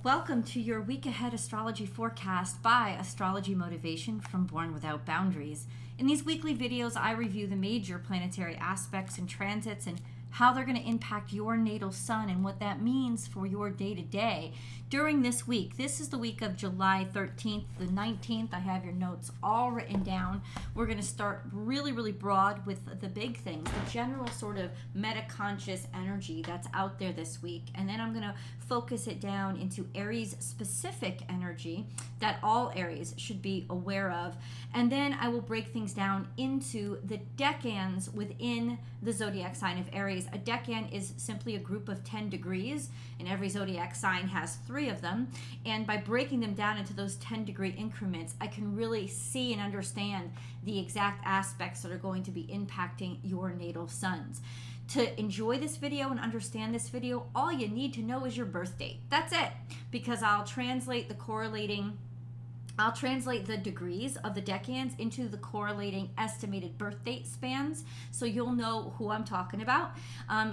Welcome to your week ahead astrology forecast by Astrology Motivation from Born Without Boundaries. In these weekly videos, I review the major planetary aspects and transits and how they're going to impact your natal sun and what that means for your day-to-day during this week. This is the week of July 13th, the 19th. I have your notes all written down. We're going to start really broad with the big things, the general sort of meta-conscious energy that's out there this week. And then I'm going to focus it down into Aries specific energy that all Aries should be aware of. And then I will break things down into the decans within the zodiac sign of Aries. A decan is simply a group of 10 degrees, and every zodiac sign has 3 of them. And by breaking them down into those 10-degree increments, I can really see and understand the exact aspects that are going to be impacting your natal suns. To enjoy this video and understand this video, all you need to know is your birth date. That's it, because I'll translate the degrees of the decans into the correlating estimated birth date spans, so you'll know who I'm talking about.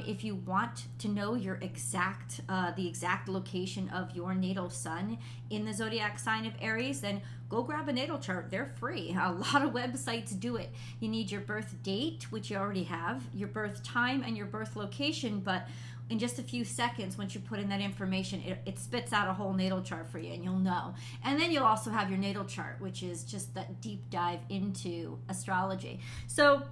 If you want to know your the exact location of your natal sun in the zodiac sign of Aries, then go grab a natal chart. They're free. A lot of websites do it. You need your birth date, which you already have, your birth time, and your birth location, but in just a few seconds, once you put in that information, it spits out a whole natal chart for you, and you'll know. And then you'll also have your natal chart, which is just that deep dive into astrology. So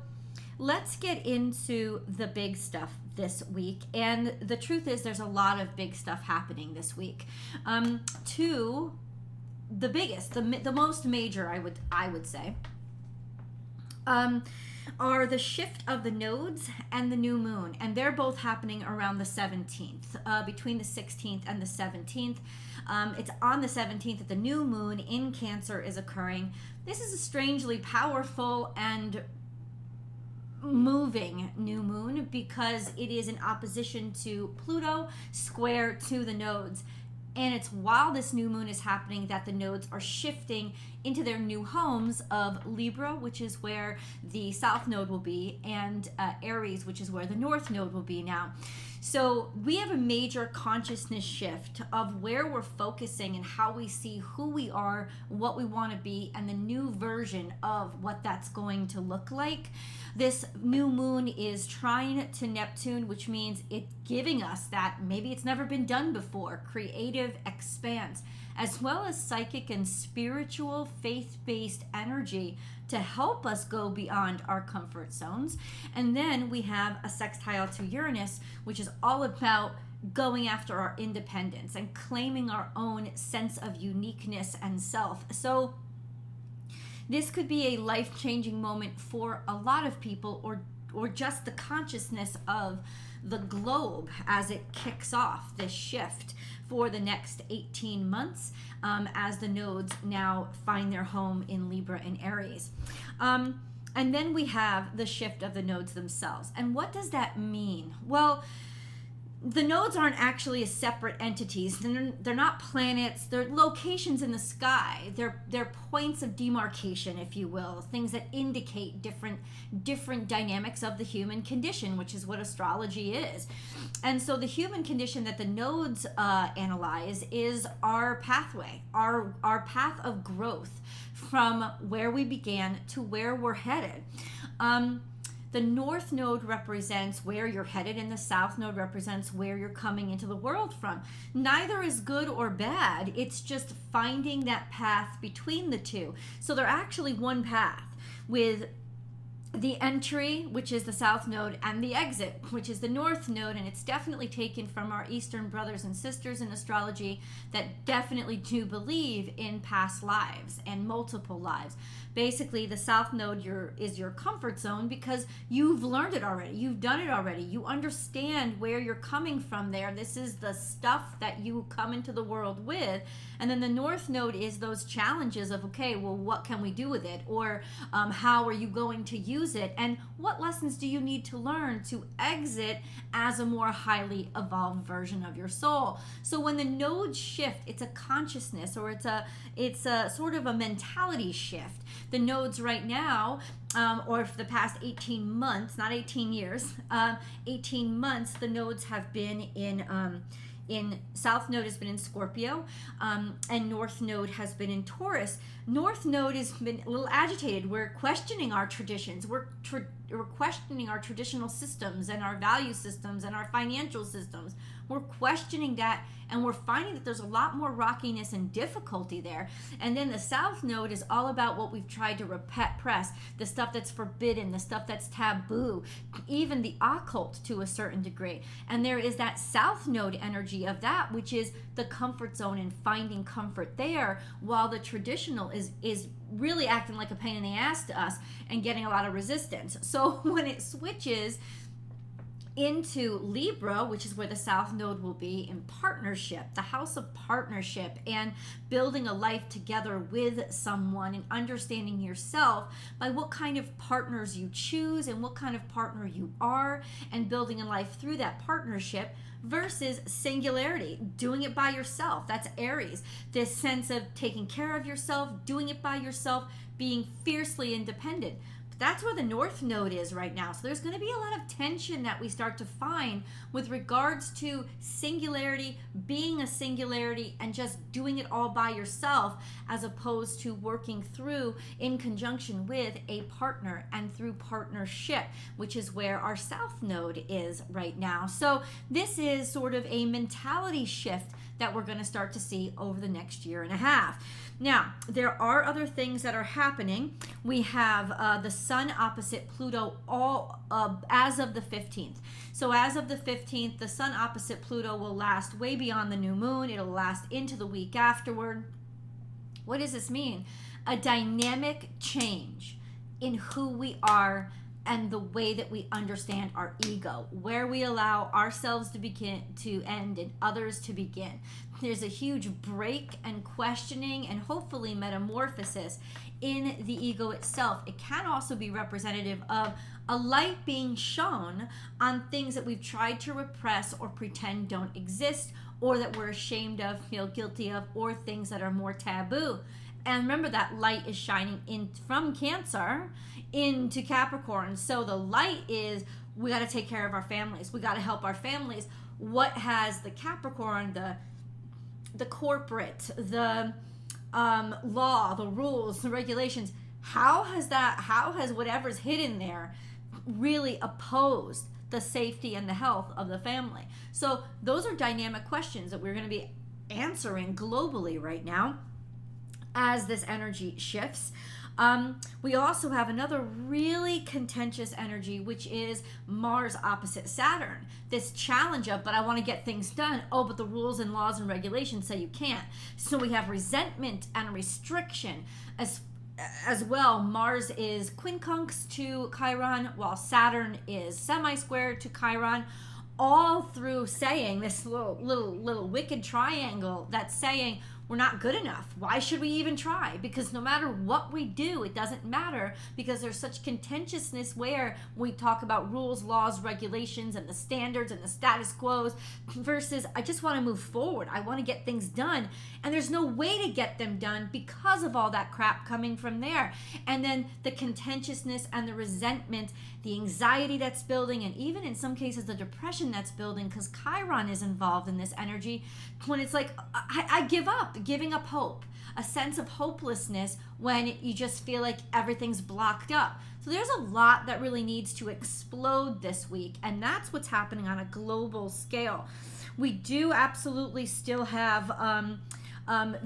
let's get into the big stuff this week. And the truth is, there's a lot of big stuff happening this week. The biggest, the most major, I would say, are the shift of the nodes and the new moon, and they're both happening around the 17th, between the 16th and the 17th. It's on the 17th that the new moon in Cancer is occurring. This is a strangely powerful and moving new moon because it is in opposition to Pluto, square to the nodes. And it's while this new moon is happening that the nodes are shifting into their new homes of Libra, which is where the south node will be, and Aries, which is where the north node will be now. So we have a major consciousness shift of where we're focusing and how we see who we are, what we want to be, and the new version of what that's going to look like. This new moon is trine to Neptune, which means it's giving us that maybe it's never been done before, creative expanse, as well as psychic and spiritual faith-based energy to help us go beyond our comfort zones. And then we have a sextile to Uranus, which is all about going after our independence and claiming our own sense of uniqueness and self. So this could be a life-changing moment for a lot of people, or just the consciousness of the globe as it kicks off this shift for the next 18 months as the nodes now find their home in Libra and Aries. And then we have the shift of the nodes themselves. And what does that mean? Well, the nodes aren't actually separate entities. They're not planets. They're locations in the sky. They're points of demarcation, if you will, things that indicate different dynamics of the human condition, which is what astrology is. And so the human condition that the nodes analyze is our pathway, our path of growth from where we began to where we're headed. The north node represents where you're headed, and the south node represents where you're coming into the world from. Neither is good or bad. It's just finding that path between the two. So they're actually one path, with the entry, which is the south node, and the exit, which is the north node. And it's definitely taken from our Eastern brothers and sisters in astrology that definitely do believe in past lives and multiple lives. Basically, the south node is your comfort zone because you've learned it already. You've done it already. You understand where you're coming from there. This is the stuff that you come into the world with. And then the north node is those challenges of, okay, well, what can we do with it? Or how are you going to use it? And what lessons do you need to learn to exit as a more highly evolved version of your soul? So when the nodes shift, it's a consciousness, or it's a sort of a mentality shift. The nodes right now, or for the past 18 months, not 18 years, 18 months, the nodes have been in South Node has been in Scorpio, and North Node has been in Taurus. North Node has been a little agitated. We're questioning our traditions. We're questioning our traditional systems and our value systems and our financial systems. We're questioning that, and we're finding that there's a lot more rockiness and difficulty there. And then the South Node is all about what we've tried to repress, the stuff that's forbidden, the stuff that's taboo, even the occult to a certain degree. And there is that South Node energy of that, which is the comfort zone and finding comfort there, while the traditional is really acting like a pain in the ass to us and getting a lot of resistance. So when it switches into Libra, which is where the South Node will be, in partnership, the house of partnership, and building a life together with someone and understanding yourself by what kind of partners you choose and what kind of partner you are, and building a life through that partnership, versus singularity, doing it by yourself. That's Aries. This sense of taking care of yourself, doing it by yourself, being fiercely independent. That's where the North Node is right now. So there's going to be a lot of tension that we start to find with regards to singularity, being a singularity, and just doing it all by yourself, as opposed to working through in conjunction with a partner and through partnership, which is where our South Node is right now. So this is sort of a mentality shift that we're going to start to see over the next year and a half. Now, there are other things that are happening. We have the Sun opposite Pluto all as of the 15th. So as of the 15th, the Sun opposite Pluto will last way beyond the new moon. It'll last into the week afterward. What does this mean? A dynamic change in who we are and the way that we understand our ego, where we allow ourselves to begin to end and others to begin. There's a huge break and questioning and hopefully metamorphosis in the ego itself. It can also be representative of a light being shown on things that we've tried to repress or pretend don't exist, or that we're ashamed of, feel guilty of, or things that are more taboo. And remember, that light is shining in from Cancer into Capricorn. So the light is, we got to take care of our families. We got to help our families. What has the Capricorn, the corporate, the law, the rules, the regulations, how has whatever's hidden there really opposed the safety and the health of the family? So those are dynamic questions that we're going to be answering globally right now as this energy shifts. We also have another really contentious energy, which is Mars opposite Saturn. This challenge of, but I want to get things done. Oh, but the rules and laws and regulations say you can't. So we have resentment and restriction as well. Mars is quincunx to Chiron, while Saturn is semi-square to Chiron. All through saying this little wicked triangle that's saying, we're not good enough. Why should we even try? Because no matter what we do, it doesn't matter, because there's such contentiousness where we talk about rules, laws, regulations, and the standards and the status quos versus I just want to move forward. I want to get things done. And there's no way to get them done because of all that crap coming from there. And then the contentiousness and the resentment, the anxiety that's building, and even in some cases the depression that's building, because Chiron is involved in this energy, when it's like, I give up. Giving up hope, a sense of hopelessness when you just feel like everything's blocked up. So there's a lot that really needs to explode this week, and that's what's happening on a global scale. We do absolutely still have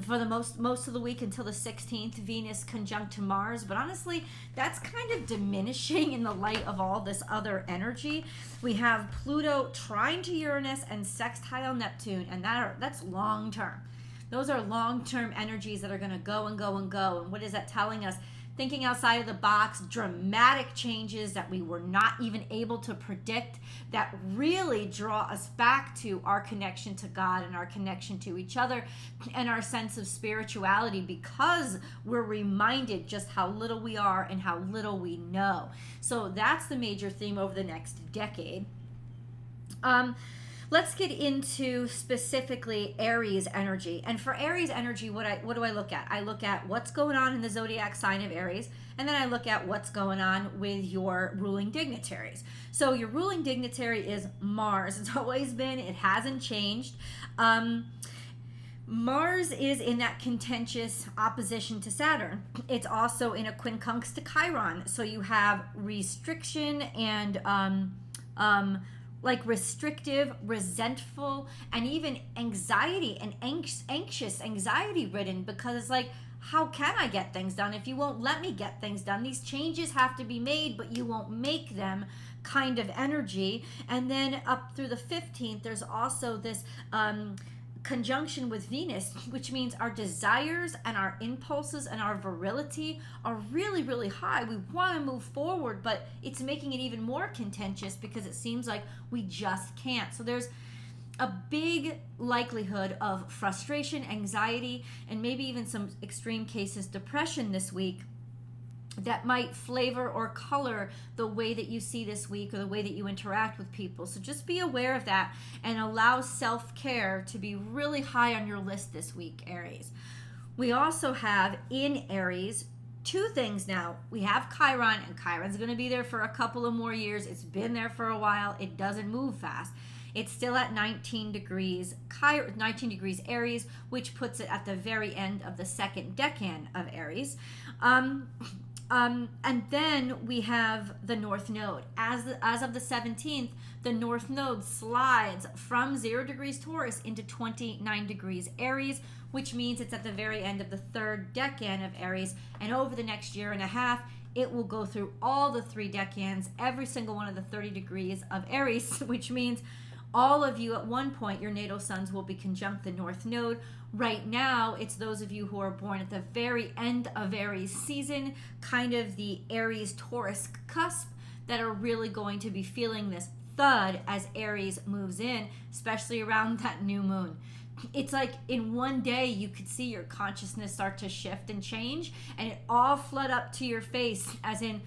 for the most of the week until the 16th, Venus conjunct to Mars, but honestly, that's kind of diminishing in the light of all this other energy. We have Pluto trine to Uranus and sextile Neptune, and that's long term. Those are long-term energies that are going to go and go and go. And what is that telling us? Thinking outside of the box, dramatic changes that we were not even able to predict, that really draw us back to our connection to God and our connection to each other and our sense of spirituality, because we're reminded just how little we are and how little we know. So that's the major theme over the next decade. let's get into specifically Aries energy. And for Aries energy, what do I look at? I look at what's going on in the zodiac sign of Aries, and then I look at what's going on with your ruling dignitaries. So your ruling dignitary is Mars. It's always been, it hasn't changed. Mars is in that contentious opposition to Saturn. It's also in a quincunx to Chiron. So you have restriction and like restrictive, resentful, and even anxiety and anxious, anxiety ridden, because it's like, how can I get things done if you won't let me get things done? These changes have to be made, but you won't make them kind of energy. And then up through the 15th, there's also this conjunction with Venus, which means our desires and our impulses and our virility are really, really high. We want to move forward, but it's making it even more contentious because it seems like we just can't. So there's a big likelihood of frustration, anxiety, and maybe even some extreme cases, depression this week, that might flavor or color the way that you see this week or the way that you interact with people. So just be aware of that and allow self-care to be really high on your list this week, Aries. We also have in Aries two things now. We have Chiron, and Chiron's going to be there for a couple of more years. It's been there for a while. It doesn't move fast. It's still at 19 degrees, 19 degrees Aries, which puts it at the very end of the second decan of Aries. And then we have the North Node. As of the 17th, the North Node slides from 0 degrees Taurus into 29 degrees Aries, which means it's at the very end of the third decan of Aries. And over the next year and a half, it will go through all the three decans, every single one of the 30 degrees of Aries, which means all of you at one point, your natal suns will be conjunct the North Node. Right now, it's those of you who are born at the very end of Aries season, kind of the Aries-Taurus cusp, that are really going to be feeling this thud as Aries moves in, especially around that new moon. It's like in one day you could see your consciousness start to shift and change, and it all flood up to your face, as in,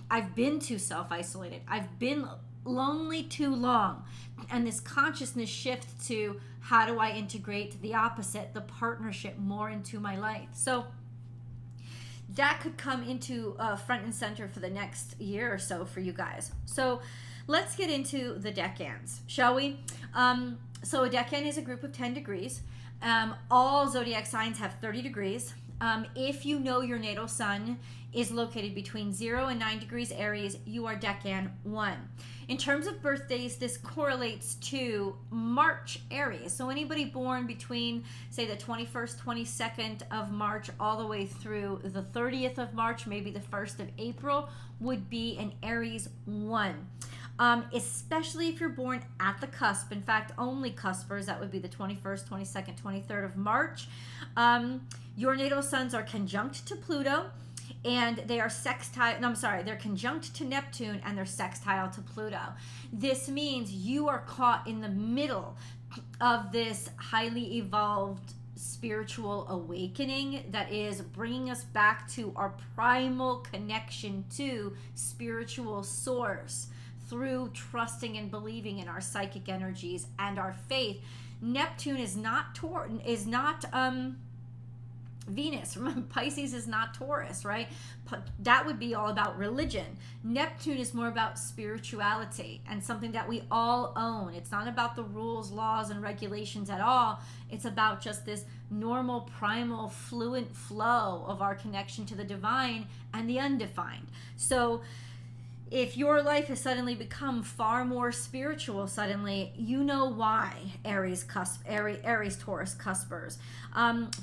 I've been too self-isolated. I've been lonely too long. And this consciousness shift to how do I integrate the opposite, the partnership, more into my life. So that could come into front and center for the next year or so for you guys. So let's get into the decans, shall we? So a decan is a group of 10 degrees. All zodiac signs have 30 degrees. If you know your natal sun is located between 0 and 9 degrees Aries, you are decan 1. In terms of birthdays, this correlates to March Aries. So anybody born between, say, the 21st, 22nd of March all the way through the 30th of March, maybe the 1st of April, would be an Aries 1. Especially if you're born at the cusp. In fact, only cuspers, that would be the 21st, 22nd, 23rd of March. Your natal suns are conjunct to Pluto, and they are they're conjunct to Neptune, and they're sextile to Pluto. This means you are caught in the middle of this highly evolved spiritual awakening that is bringing us back to our primal connection to spiritual source through trusting and believing in our psychic energies and our faith. Neptune is not Venus. Remember, Pisces is not Taurus, right? That would be all about religion. Neptune is more about spirituality and something that we all own. It's not about the rules, laws, and regulations at all. It's about just this normal, primal, fluent flow of our connection to the divine and the undefined. So if your life has suddenly become far more spiritual suddenly, you know why, Aries Taurus cuspers.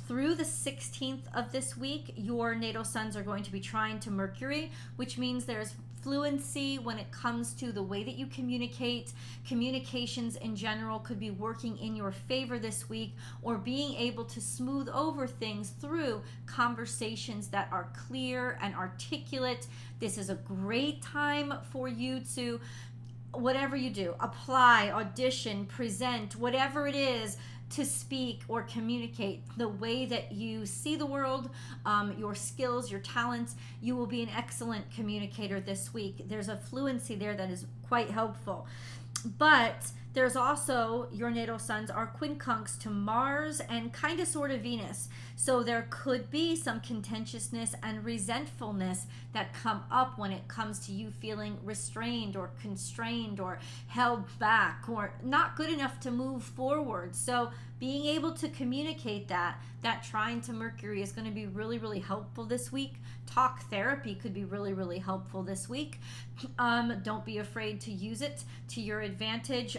Through the 16th of this week, your natal suns are going to be trine to Mercury, which means there's fluency when it comes to the way that you communicate. Communications in general could be working in your favor this week, or being able to smooth over things through conversations that are clear and articulate. This is a great time for you to, whatever you do, apply, audition, present, whatever it is, to speak or communicate the way that you see the world, your skills, your talents. You will be an excellent communicator this week. There's a fluency there that is quite helpful. But There's also your natal suns are quincunx to Mars and kind of sort of Venus. So there could be some contentiousness and resentfulness that come up when it comes to you feeling restrained or constrained or held back or not good enough to move forward. So being able to communicate that trine to Mercury is going to be really, really helpful this week. Talk therapy could be really, really helpful this week. Don't be afraid to use it to your advantage.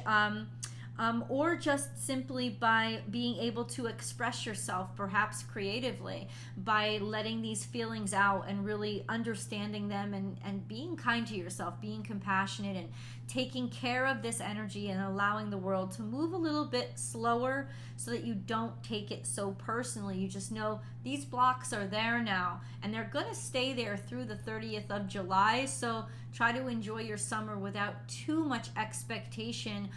Or just simply by being able to express yourself, perhaps creatively, by letting these feelings out and really understanding them and being kind to yourself, being compassionate and taking care of this energy and allowing the world to move a little bit slower so that you don't take it so personally. You just know these blocks are there now and they're going to stay there through the 30th of July. So try to enjoy your summer without too much expectation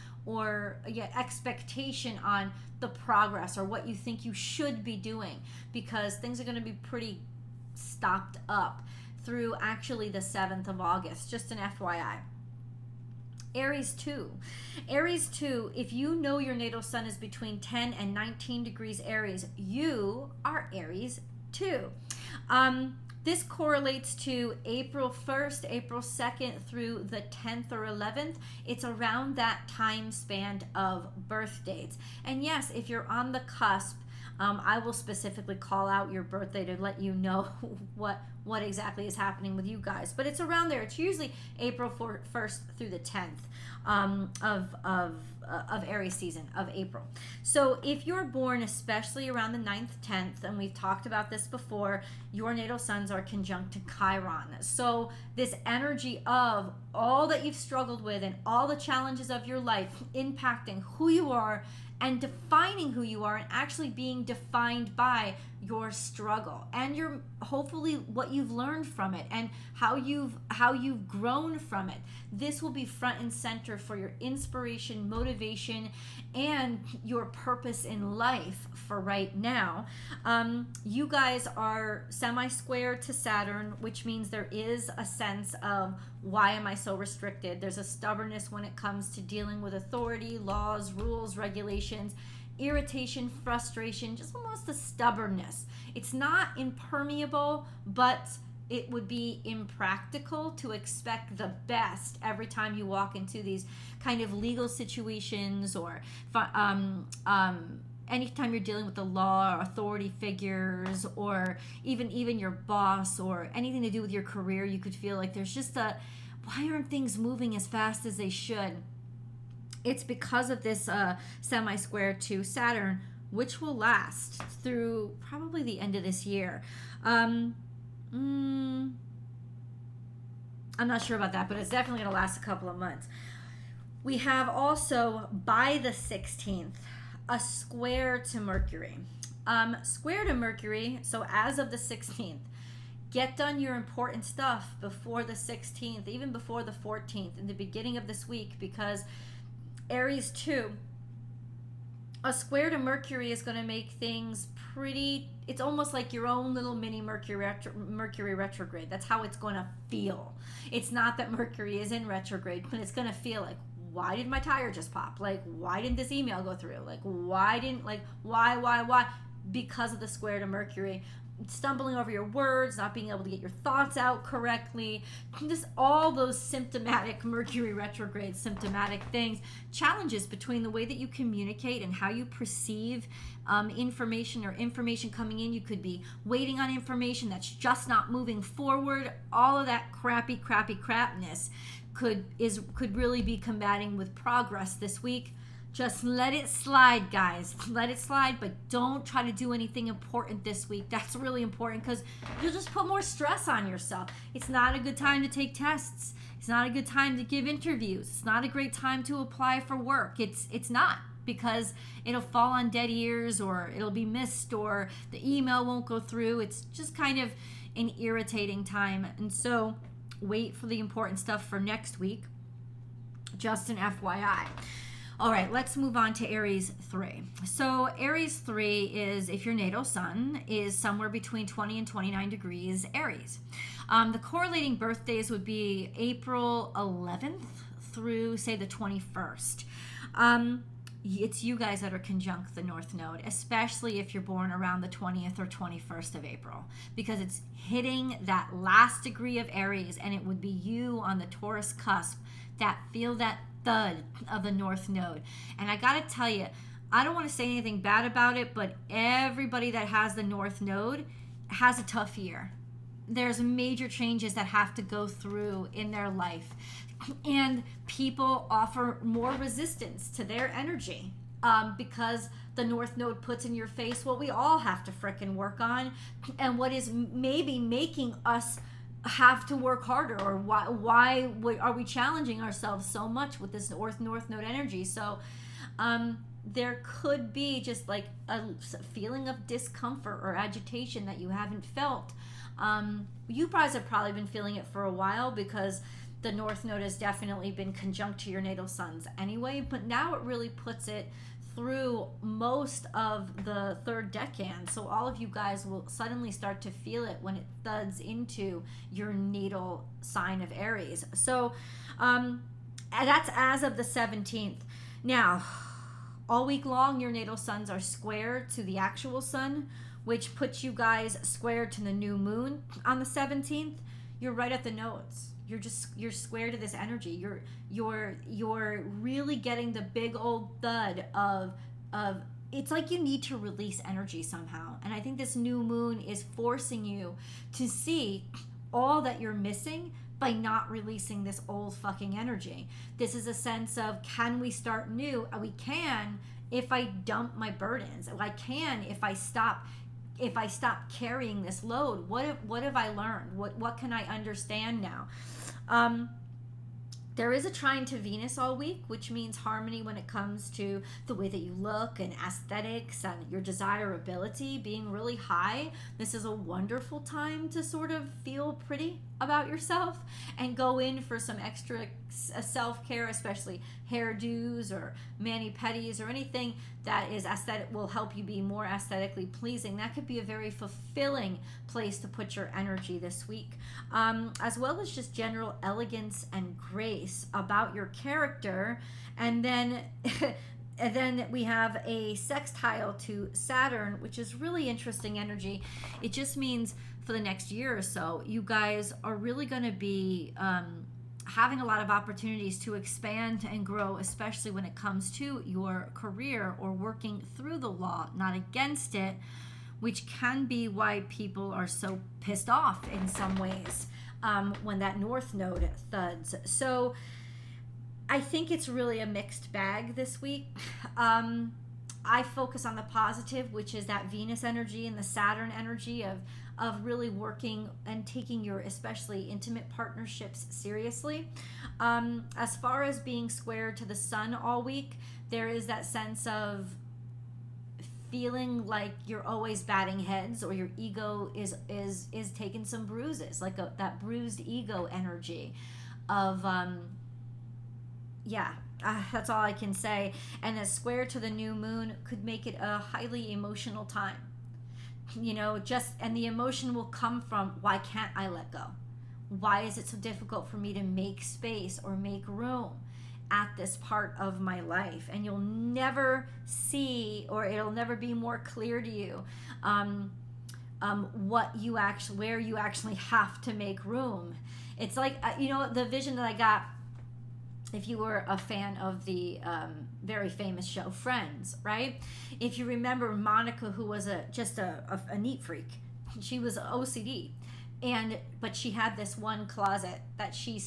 on the progress or what you think you should be doing, because things are going to be pretty stopped up through actually the 7th of August. Just an FYI. Aries 2. Aries 2, if you know your natal sun is between 10 and 19 degrees Aries, you are Aries 2. This correlates to April 1st, April 2nd through the 10th or 11th. It's around that time span of birth dates. And yes, if you're on the cusp, I will specifically call out your birthday to let you know what exactly is happening with you guys. But it's around there. It's usually April 1st through the 10th of Aries season, of April. So if you're born especially around the 9th, 10th, and we've talked about this before, your natal suns are conjunct to Chiron. So this energy of all that you've struggled with and all the challenges of your life impacting who you are and defining who you are and actually being defined by your struggle and your hopefully what you've learned from it and how you've grown from it. This will be front and center for your inspiration, motivation, and your purpose in life for right now. You guys are semi-square to Saturn, which means there is a sense of, why am I so restricted? There's a stubbornness when it comes to dealing with authority, laws, rules, regulations, irritation, frustration, just almost a stubbornness. It's not impermeable, but it would be impractical to expect the best every time you walk into these kind of legal situations or anytime you're dealing with the law or authority figures or even your boss or anything to do with your career. You could feel like there's just why aren't things moving as fast as they should? It's because of this semi-square to Saturn, which will last through probably the end of this year. I'm not sure about that, but it's definitely going to last a couple of months. We have also, by the 16th, a square to Mercury. Square to Mercury, so as of the 16th, get done your important stuff before the 16th, even before the 14th, in the beginning of this week, because Aries 2, a square to Mercury is going to make things pretty, it's almost like your own little mini Mercury retrograde. That's how it's going to feel. It's not that Mercury is in retrograde, but it's going to feel like, why did my tire just pop? Like, why didn't this email go through? Like, why? Because of the square to Mercury. Stumbling over your words, not being able to get your thoughts out correctly, just all those symptomatic Mercury retrograde symptomatic things, challenges between the way that you communicate and how you perceive information or information coming in. You could be waiting on information that's just not moving forward. All of that crappy crapness could really be combating with progress this week. Just let it slide, guys. Let it slide, but don't try to do anything important this week. That's really important because you'll just put more stress on yourself. It's not a good time to take tests. It's not a good time to give interviews. It's not a great time to apply for work. It's not, because it'll fall on dead ears or it'll be missed or the email won't go through. It's just kind of an irritating time. And so wait for the important stuff for next week. Just an FYI. All right, let's move on to Aries 3. So Aries 3 is, if your natal sun is somewhere between 20 and 29 degrees Aries. The correlating birthdays would be April 11th through, say, the 21st. It's you guys that are conjunct the North Node, especially if you're born around the 20th or 21st of April, because it's hitting that last degree of Aries, and it would be you on the Taurus cusp that feel that thud of the North Node. And I gotta tell you, I don't want to say anything bad about it, but everybody that has the North Node has a tough year. There's major changes that have to go through in their life. And people offer more resistance to their energy because the North Node puts in your face what we all have to frickin' work on, and what is maybe making us have to work harder, or why are we challenging ourselves so much with this North Node energy. So there could be just like a feeling of discomfort or agitation that you haven't felt. You guys have probably been feeling it for a while, because the North Node has definitely been conjunct to your natal suns anyway, but now it really puts it through most of the third decan. So all of you guys will suddenly start to feel it when it thuds into your natal sign of Aries. So that's as of the 17th. Now, all week long, your natal suns are square to the actual sun, which puts you guys square to the new moon on the 17th. You're right at the nodes. You're square to this energy. You're really getting the big old thud of it's like you need to release energy somehow. And I think this new moon is forcing you to see all that you're missing by not releasing this old fucking energy. This is a sense of, can we start new? We can if I dump my burdens. I can if I stop carrying this load. What have I learned? What can I understand now? There is a trine to Venus all week, which means harmony when it comes to the way that you look and aesthetics and your desirability being really high. This is a wonderful time to sort of feel pretty about yourself and go in for some extra self-care, especially hairdos or mani-pedis or anything that is aesthetic, will help you be more aesthetically pleasing. That could be a very fulfilling place to put your energy this week, as well as just general elegance and grace about your character. And then and then we have a sextile to Saturn, which is really interesting energy. It just means for the next year or so, you guys are really going to be having a lot of opportunities to expand and grow, especially when it comes to your career or working through the law, not against it, which can be why people are so pissed off in some ways when that North Node thuds. So I think it's really a mixed bag this week. I focus on the positive, which is that Venus energy and the Saturn energy of really working and taking your especially intimate partnerships seriously. As far as being square to the sun all week, there is that sense of feeling like you're always batting heads, or your ego is taking some bruises, like that bruised ego energy of that's all I can say. And a square to the new moon could make it a highly emotional time. And the emotion will come from, why can't I let go? Why is it so difficult for me to make space or make room at this part of my life? And you'll never see, or it'll never be more clear to you where you actually have to make room. It's like, the vision that I got, if you were a fan of the very famous show Friends, right? If you remember Monica, who was just a neat freak, she was OCD, but she had this one closet that she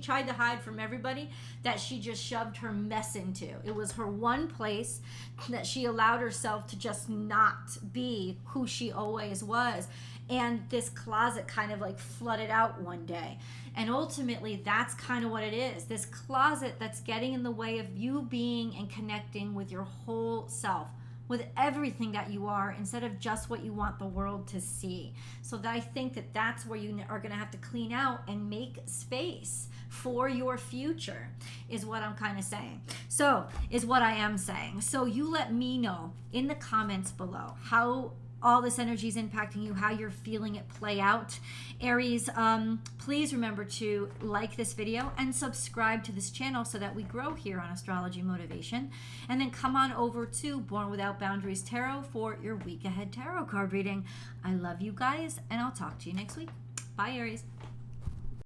tried to hide from everybody, that she just shoved her mess into. It was her one place that she allowed herself to just not be who she always was. And this closet kind of like flooded out one day. And ultimately, that's kind of what it is. This closet that's getting in the way of you being and connecting with your whole self, with everything that you are, instead of just what you want the world to see. So I think that's where you are going to have to clean out and make space for your future, is what I'm kind of saying. So, is what I am saying. So you let me know in the comments below, how all this energy is impacting you, how you're feeling it play out. Aries, please remember to like this video and subscribe to this channel so that we grow here on Astrology Motivation. And then come on over to Born Without Boundaries Tarot for your week ahead tarot card reading. I love you guys, and I'll talk to you next week. Bye, Aries.